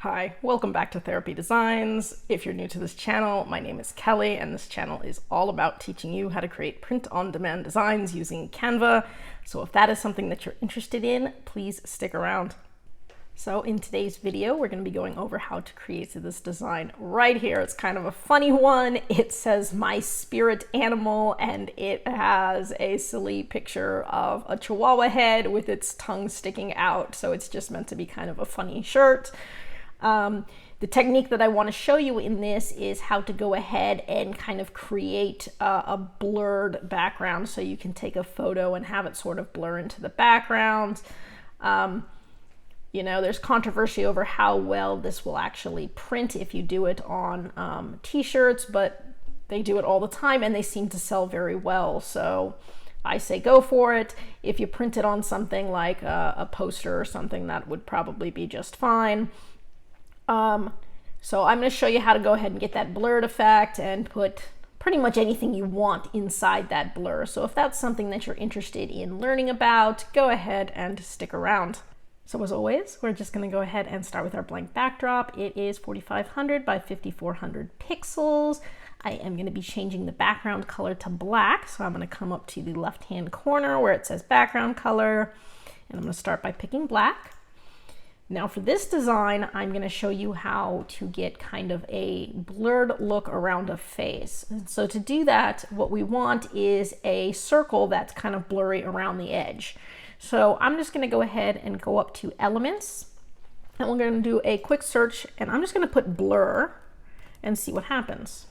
Hi, welcome back to Therapy Designs. If you're new to this channel, my name is Kelly, and this channel is all about teaching you how to create print-on-demand designs using Canva. So if that is something that you're interested in, please stick around. So in today's video, we're going to be going over how to create this design right here. It's kind of a funny one. It says my spirit animal, and it has a silly picture of a chihuahua head with its tongue sticking out. So it's just meant to be kind of a funny shirt. The technique that I want to show you in this is how to go ahead and kind of create a blurred background, so you can take a photo and have it sort of blur into the background. You know, there's controversy over how well this will actually print if you do it on t-shirts, but they do it all the time and they seem to sell very well. So I say go for it. If you print it on something like a poster or something, that would probably be just fine. So I'm going to show you how to go ahead and get that blurred effect and put pretty much anything you want inside that blur. So if that's something that you're interested in learning about, go ahead and stick around. So as always, we're just going to go ahead and start with our blank backdrop. It is 4500 by 5400 pixels. I am going to be changing the background color to black. So I'm going to come up to the left-hand corner where it says background color, and I'm going to start by picking black. Now for this design, I'm going to show you how to get kind of a blurred look around a face. And so to do that, what we want is a circle that's kind of blurry around the edge. So I'm just going to go ahead and go up to Elements, and we're going to do a quick search, and I'm just going to put blur and see what happens.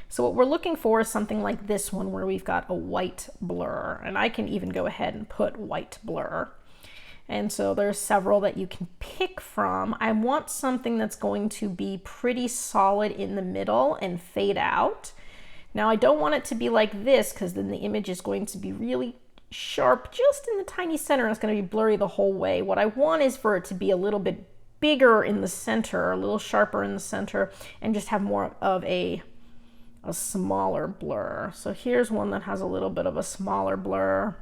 So what we're looking for is something like this one where we've got a white blur, and I can even go ahead and put white blur. And so there's several that you can pick from. I want something that's going to be pretty solid in the middle and fade out. Now I don't want it to be like this, because then the image is going to be really sharp just in the tiny center, and it's going to be blurry the whole way. What I want is for it to be a little bit bigger in the center, a little sharper in the center, and just have more of a smaller blur. So here's one that has a little bit of a smaller blur.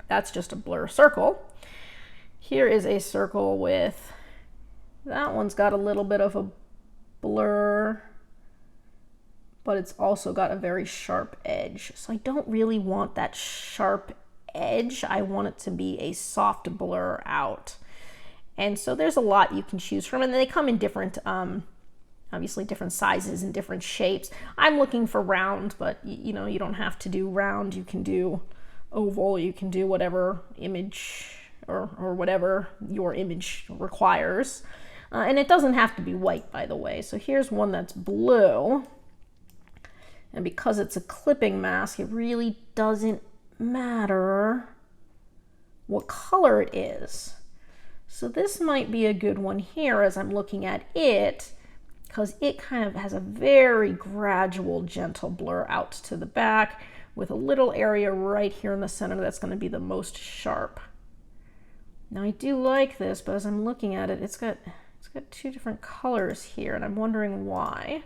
That's just a blur circle. Here is a circle with, that one's got a little bit of a blur, but it's also got a very sharp edge. So I don't really want that sharp edge. I want it to be a soft blur out. And so there's a lot you can choose from, and they come in different, obviously different sizes and different shapes. I'm looking for round, but you know, you don't have to do round. You can do oval, you can do whatever image or whatever your image requires. And it doesn't have to be white, by the way. So here's one that's blue. And because it's a clipping mask, it really doesn't matter what color it is. So this might be a good one here as I'm looking at it, because it kind of has a very gradual, gentle blur out to the back with a little area right here in the center that's going to be the most sharp. Now I do like this, but as I'm looking at it, it's got two different colors here, and I'm wondering why.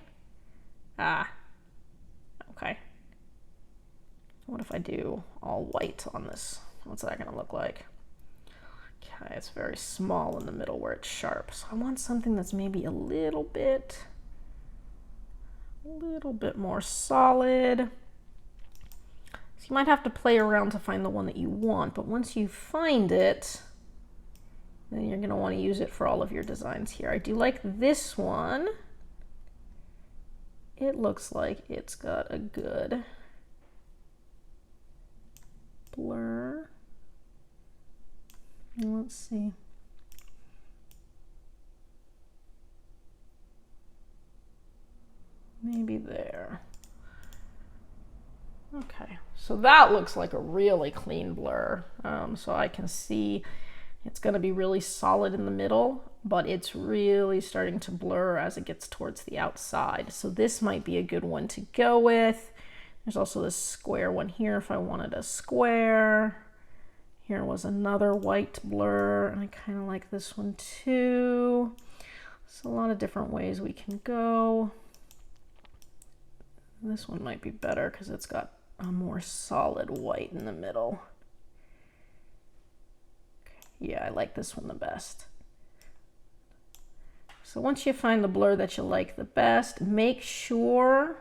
Okay. What if I do all white on this? What's that going to look like? Okay, it's very small in the middle where it's sharp. So I want something that's maybe a little bit more solid. So you might have to play around to find the one that you want, but once you find it, then you're going to want to use it for all of your designs here. I do like this one. It looks like it's got a good blur. Let's see. Maybe there. Okay, so that looks like a really clean blur. So I can see it's going to be really solid in the middle, but it's really starting to blur as it gets towards the outside. So this might be a good one to go with. There's also this square one here if I wanted a square. Here was another white blur, and I kind of like this one too. So a lot of different ways we can go. This one might be better because it's got a more solid white in the middle. Yeah, I like this one the best. So once you find the blur that you like the best, make sure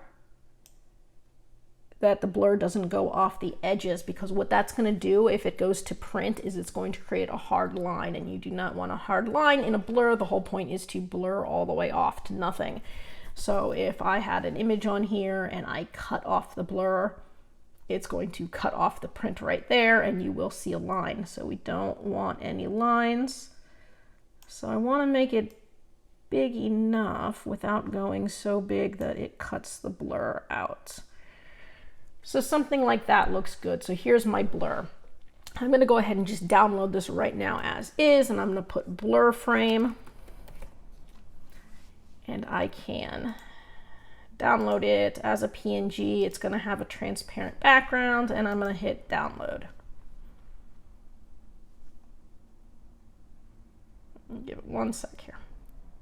that the blur doesn't go off the edges, because what that's going to do if it goes to print is it's going to create a hard line, and you do not want a hard line in a blur. The whole point is to blur all the way off to nothing. So if I had an image on here and I cut off the blur, it's going to cut off the print right there and you will see a line. So we don't want any lines. So I want to make it big enough without going so big that it cuts the blur out. So something like that looks good. So here's my blur. I'm going to go ahead and just download this right now as is, and I'm going to put blur frame, and I can download it as a PNG. It's going to have a transparent background, and I'm going to hit download. Give it 1 sec here.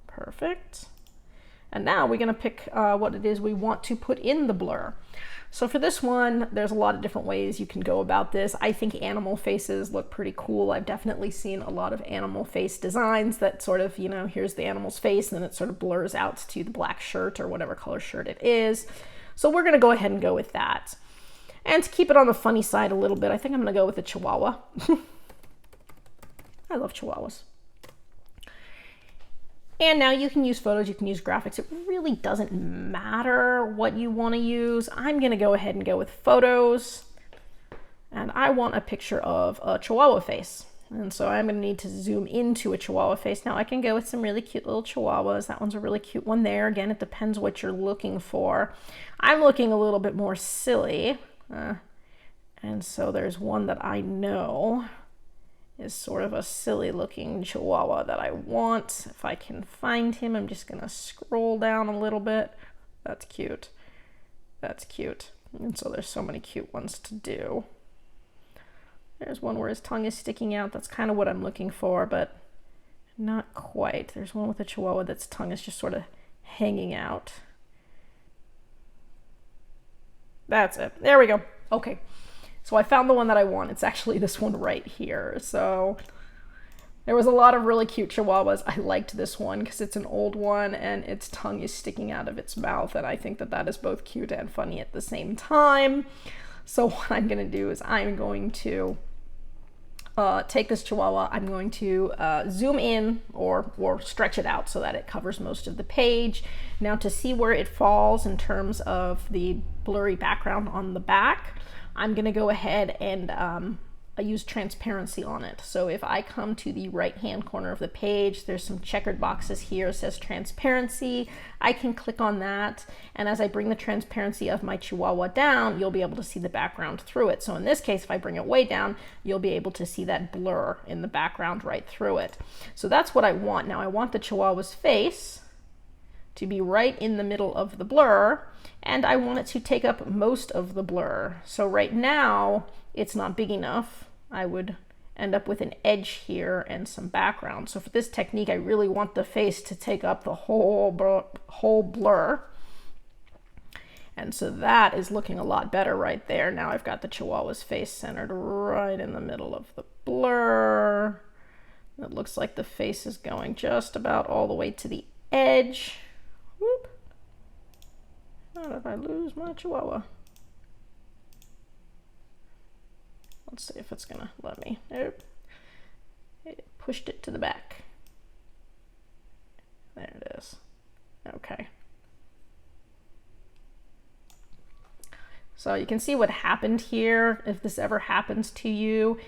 Perfect. And now we're going to pick what it is we want to put in the blur. So for this one, there's a lot of different ways you can go about this. I think animal faces look pretty cool. I've definitely seen a lot of animal face designs that sort of, you know, here's the animal's face, and then it sort of blurs out to the black shirt or whatever color shirt it is. So we're going to go ahead and go with that. And to keep it on the funny side a little bit, I think I'm going to go with a Chihuahua. I love Chihuahuas. And now you can use photos, you can use graphics. It really doesn't matter what you want to use. I'm going to go ahead and go with photos. And I want a picture of a Chihuahua face. And so I'm going to need to zoom into a Chihuahua face. Now I can go with some really cute little Chihuahuas. That one's a really cute one there. Again, it depends what you're looking for. I'm looking a little bit more silly. And so there's one that I know is sort of a silly looking Chihuahua that I want. If I can find him, I'm just gonna scroll down a little bit. That's cute. That's cute. And so there's so many cute ones to do. There's one where his tongue is sticking out. That's kind of what I'm looking for, but not quite. There's one with a Chihuahua that's tongue is just sort of hanging out. That's it. There we go. Okay. So I found the one that I want. It's actually this one right here. So there was a lot of really cute Chihuahuas. I liked this one because it's an old one and its tongue is sticking out of its mouth. And I think that that is both cute and funny at the same time. So what I'm going to do is I'm going to take this Chihuahua. I'm going to zoom in or stretch it out so that it covers most of the page. Now to see where it falls in terms of the blurry background on the back, I'm going to go ahead and I use transparency on it. So if I come to the right hand corner of the page, there's some checkered boxes here. It says transparency. I can click on that, and as I bring the transparency of my Chihuahua down, you'll be able to see the background through it. So in this case, if I bring it way down, you'll be able to see that blur in the background right through it. So that's what I want. Now I want the Chihuahua's face to be right in the middle of the blur, and I want it to take up most of the blur. So right now it's not big enough. I would end up with an edge here and some background. So for this technique, I really want the face to take up the whole blur. And so that is looking a lot better right there. Now I've got the Chihuahua's face centered right in the middle of the blur. It looks like the face is going just about all the way to the edge. Whoop. How did I lose my Chihuahua? Let's see if it's gonna let me. Nope. It pushed it to the back. There it is. Okay. So you can see what happened here. If this ever happens to you,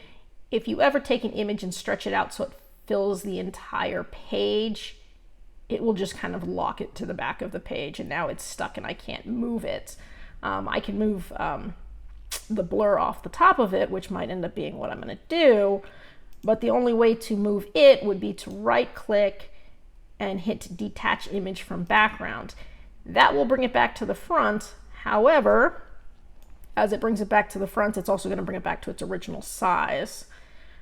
if you ever take an image and stretch it out so it fills the entire page, it will just kind of lock it to the back of the page, and now it's stuck and I can't move it. I can move the blur off the top of it, which might end up being what I'm going to do, but the only way to move it would be to right click and hit detach image from background. That will bring it back to the front. However, as it brings it back to the front, it's also going to bring it back to its original size.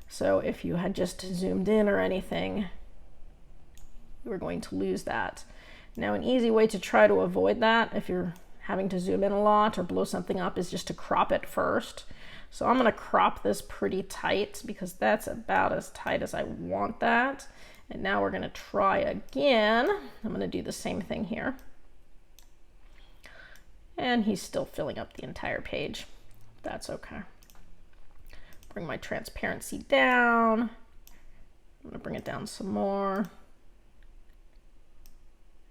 So if you had just zoomed in or anything, you were going to lose that. Now an easy way to try to avoid that, if you're having to zoom in a lot or blow something up, is just to crop it first. So I'm going to crop this pretty tight because that's about as tight as I want that. And now we're going to try again. I'm going to do the same thing here. And he's still filling up the entire page. That's okay. Bring my transparency down. I'm going to bring it down some more,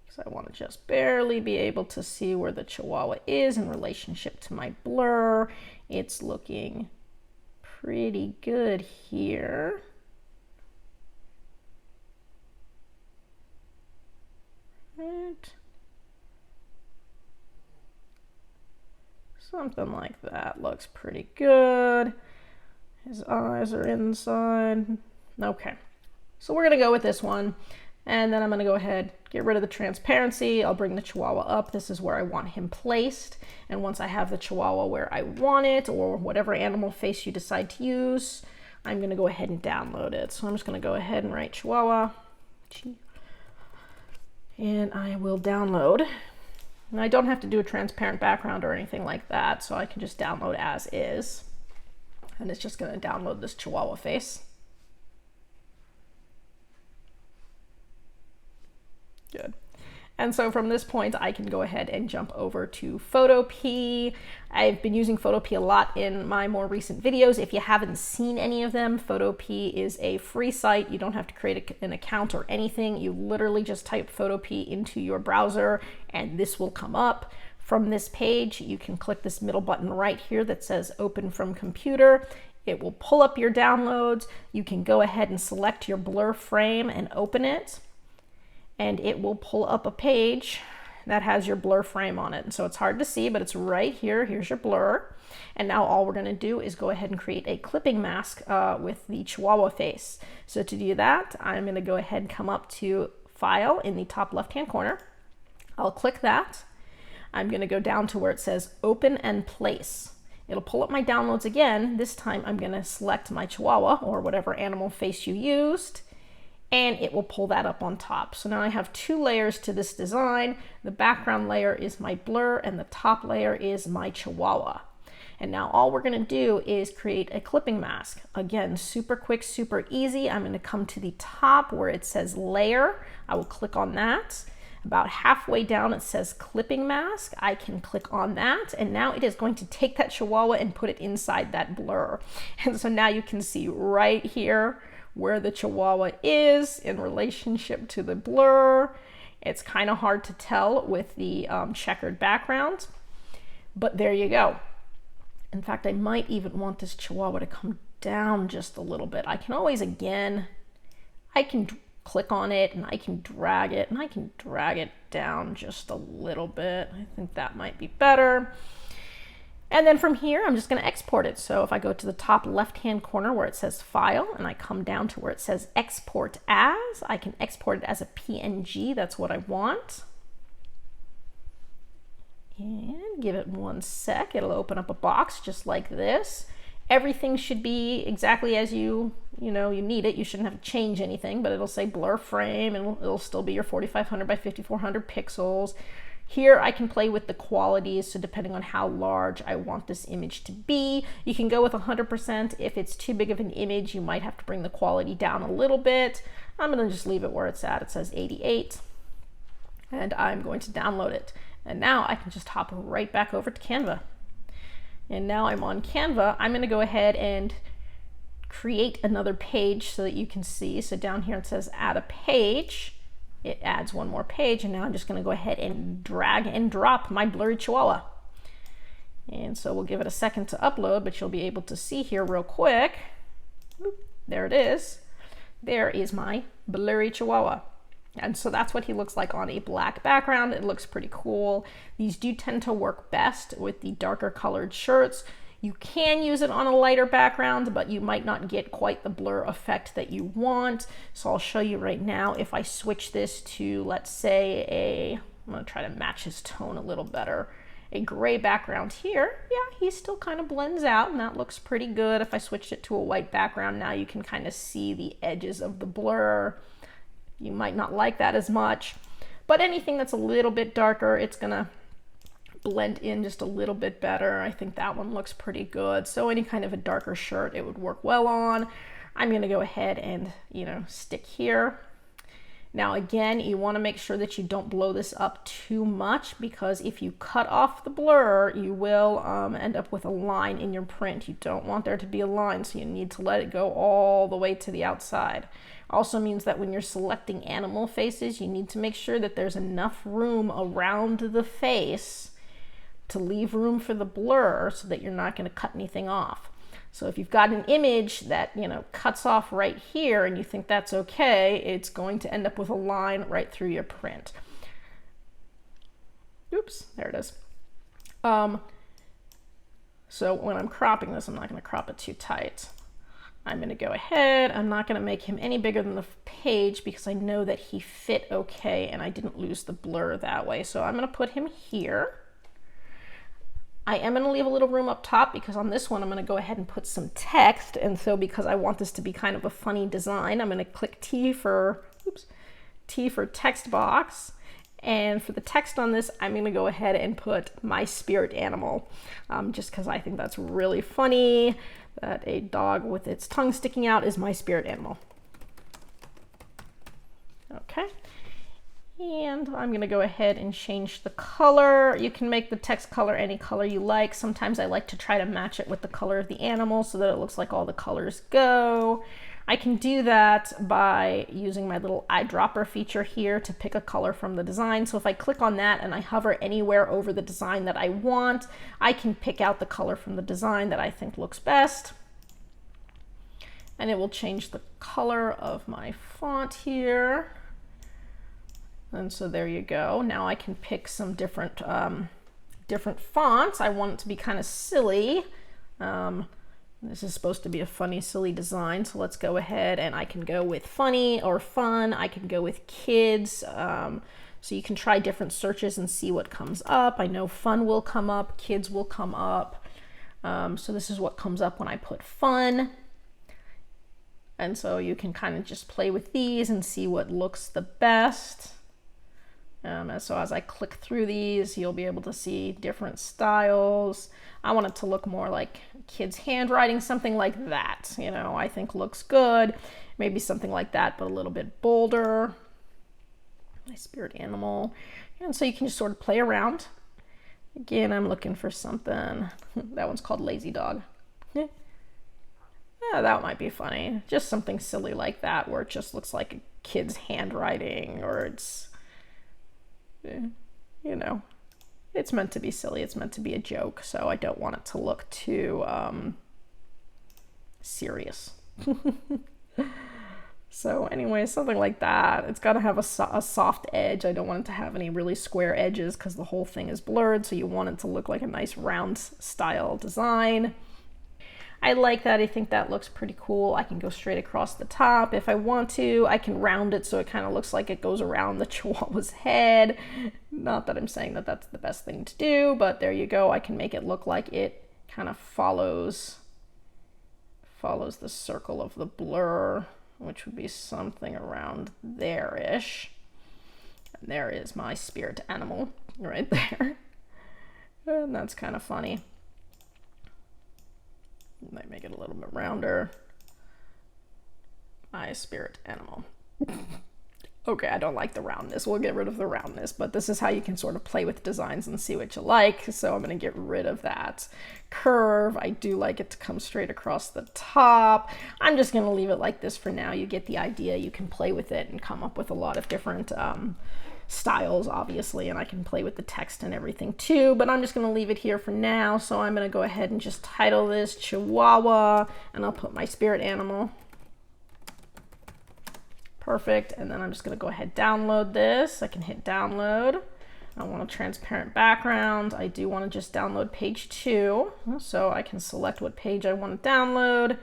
because I want to just barely be able to see where the Chihuahua is in relationship to my blur. It's looking pretty good here. Right. Something like that looks pretty good. His eyes are inside. Okay, so we're gonna go with this one, and then I'm gonna go ahead, get rid of the transparency. I'll bring the Chihuahua up. This is where I want him placed, and once I have the Chihuahua where I want it, or whatever animal face you decide to use, I'm gonna go ahead and download it. So I'm just gonna go ahead and write Chihuahua, and I will download. And I don't have to do a transparent background or anything like that, so I can just download as is. And it's just gonna download this Chihuahua face. Good. And so from this point, I can go ahead and jump over to Photopea. I've been using Photopea a lot in my more recent videos. If you haven't seen any of them, Photopea is a free site. You don't have to create an account or anything. You literally just type Photopea into your browser and this will come up. From this page, you can click this middle button right here that says Open from Computer. It will pull up your downloads. You can go ahead and select your blur frame and open it, and it will pull up a page that has your blur frame on it. And so it's hard to see, but it's right here. Here's your blur. And now all we're gonna do is go ahead and create a clipping mask with the Chihuahua face. So to do that, I'm gonna go ahead and come up to File in the top left-hand corner. I'll click that. I'm gonna go down to where it says Open and Place. It'll pull up my downloads again. This time I'm gonna select my Chihuahua or whatever animal face you used, and it will pull that up on top. So now I have two layers to this design. The background layer is my blur and the top layer is my Chihuahua. And now all we're gonna do is create a clipping mask. Again, super quick, super easy. I'm gonna come to the top where it says layer. I will click on that. About halfway down it says clipping mask. I can click on that, and now it is going to take that Chihuahua and put it inside that blur. And so now you can see right here where the Chihuahua is in relationship to the blur. It's kind of hard to tell with the checkered background, but there you go. In fact, I might even want this Chihuahua to come down just a little bit. I can always, again, I can click on it and I can drag it, and I can drag it down just a little bit. I think that might be better. And then from here, I'm just going to export it. So if I go to the top left-hand corner where it says File, and I come down to where it says Export As, I can export it as a PNG. That's what I want. And give it 1 sec. It'll open up a box just like this. Everything should be exactly as you need it. You shouldn't have to change anything, but it'll say blur frame, and it'll still be your 4500 by 5400 pixels. Here I can play with the qualities, so depending on how large I want this image to be, you can go with 100%. If it's too big of an image, you might have to bring the quality down a little bit. I'm gonna just leave it where it's at. It says 88, and I'm going to download it. And now I can just hop right back over to Canva. And now I'm on Canva. I'm gonna go ahead and create another page so that you can see. So down here it says add a page. It adds one more page, and now I'm just gonna go ahead and drag and drop my blurry Chihuahua. And so we'll give it a second to upload, but you'll be able to see here real quick. There it is. There is my blurry Chihuahua. And so that's what he looks like on a black background. It looks pretty cool. These do tend to work best with the darker colored shirts. You can use it on a lighter background, but you might not get quite the blur effect that you want. So I'll show you right now. If I switch this to, let's say, I'm gonna try to match his tone a little better, a gray background here, yeah, he still kind of blends out, and that looks pretty good. If I switched it to a white background, now you can kind of see the edges of the blur. You might not like that as much, but anything that's a little bit darker, it's gonna blend in just a little bit better. I think that one looks pretty good. So any kind of a darker shirt, it would work well on. I'm gonna go ahead and, stick here. Now again, you want to make sure that you don't blow this up too much, because if you cut off the blur, you will end up with a line in your print. You don't want there to be a line, so you need to let it go all the way to the outside. Also means that when you're selecting animal faces, you need to make sure that there's enough room around the face to leave room for the blur so that you're not going to cut anything off. So if you've got an image that, you know, cuts off right here and you think that's okay, it's going to end up with a line right through your print. Oops, there it is. So when I'm cropping this, I'm not going to crop it too tight. I'm going to go ahead. I'm not going to make him any bigger than the page because I know that he fit okay and I didn't lose the blur that way. So I'm going to put him here. I am going to leave a little room up top because on this one I'm going to go ahead and put some text, and so because I want this to be kind of a funny design, I'm going to click T for text box, and for the text on this I'm going to go ahead and put my spirit animal, just because I think that's really funny that a dog with its tongue sticking out is my spirit animal. Okay. And I'm going to go ahead and change the color. You can make the text color any color you like. Sometimes I like to try to match it with the color of the animal so that it looks like all the colors go. I can do that by using my little eyedropper feature here to pick a color from the design. So if I click on that and I hover anywhere over the design that I want, I can pick out the color from the design that I think looks best. And it will change the color of my font here. And so there you go. Now I can pick some different fonts. I want it to be kind of silly. This is supposed to be a funny, silly design. So let's go ahead and I can go with funny or fun. I can go with kids. So you can try different searches and see what comes up. I know fun will come up, kids will come up. So this is what comes up when I put fun. And so you can kind of just play with these and see what looks the best. So as I click through these, you'll be able to see different styles. I want it to look more like kids' handwriting, something like that, you know, I think looks good. Maybe something like that, but a little bit bolder. My spirit animal. And so you can just sort of play around. Again, I'm looking for something. That one's called Lazy Dog. Yeah, that might be funny. Just something silly like that where it just looks like a kid's handwriting, or it's, you know, it's meant to be silly. It's meant to be a joke. So I don't want it to look too serious. So anyway, something like that. It's got to have a soft edge. I don't want it to have any really square edges because the whole thing is blurred. So you want it to look like a nice round style design. I like that. I think that looks pretty cool. I can go straight across the top. If I want to, I can round it so it kind of looks like it goes around the Chihuahua's head. Not that I'm saying that that's the best thing to do, but there you go. I can make it look like it kind of follows the circle of the blur, which would be something around there-ish. And there is my spirit animal right there. And that's kind of funny. Might make it a little bit rounder. My spirit animal. Okay, I don't like the roundness. We'll get rid of the roundness, but this is how you can sort of play with designs and see what you like. So I'm going to get rid of that curve. I do like it to come straight across the top. I'm just going to leave it like this for now. You get the idea. You can play with it and come up with a lot of different styles, obviously, and I can play with the text and everything too, but I'm just going to leave it here for now. So I'm going to go ahead and just title this Chihuahua, and I'll put my spirit animal. Perfect. And then I'm just going to go ahead and download this. I can hit download. I want a transparent background. I do want to just download page 2, so I can select what page I want to download.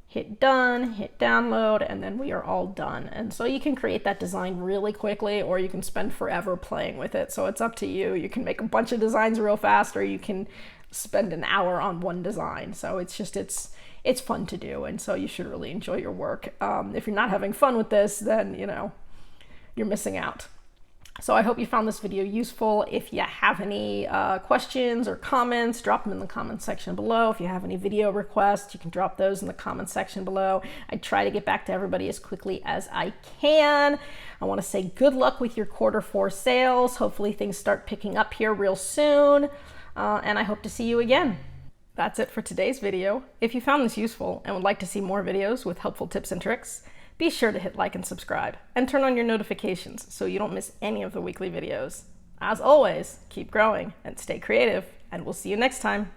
Hit done, hit download, and then we are all done. And so you can create that design really quickly, or you can spend forever playing with it. So it's up to you. You can make a bunch of designs real fast, or you can spend an hour on one design. So it's just, it's fun to do. And so you should really enjoy your work. If you're not having fun with this, then, you know, you're missing out. So I hope you found this video useful. If you have any questions or comments, drop them in the comment section below. If you have any video requests, you can drop those in the comment section below. I try to get back to everybody as quickly as I can. I want to say good luck with your Q4 sales. Hopefully things start picking up here real soon. And I hope to see you again. That's it for today's video. If you found this useful and would like to see more videos with helpful tips and tricks, be sure to hit like and subscribe and turn on your notifications so you don't miss any of the weekly videos. As always, keep growing and stay creative, and we'll see you next time.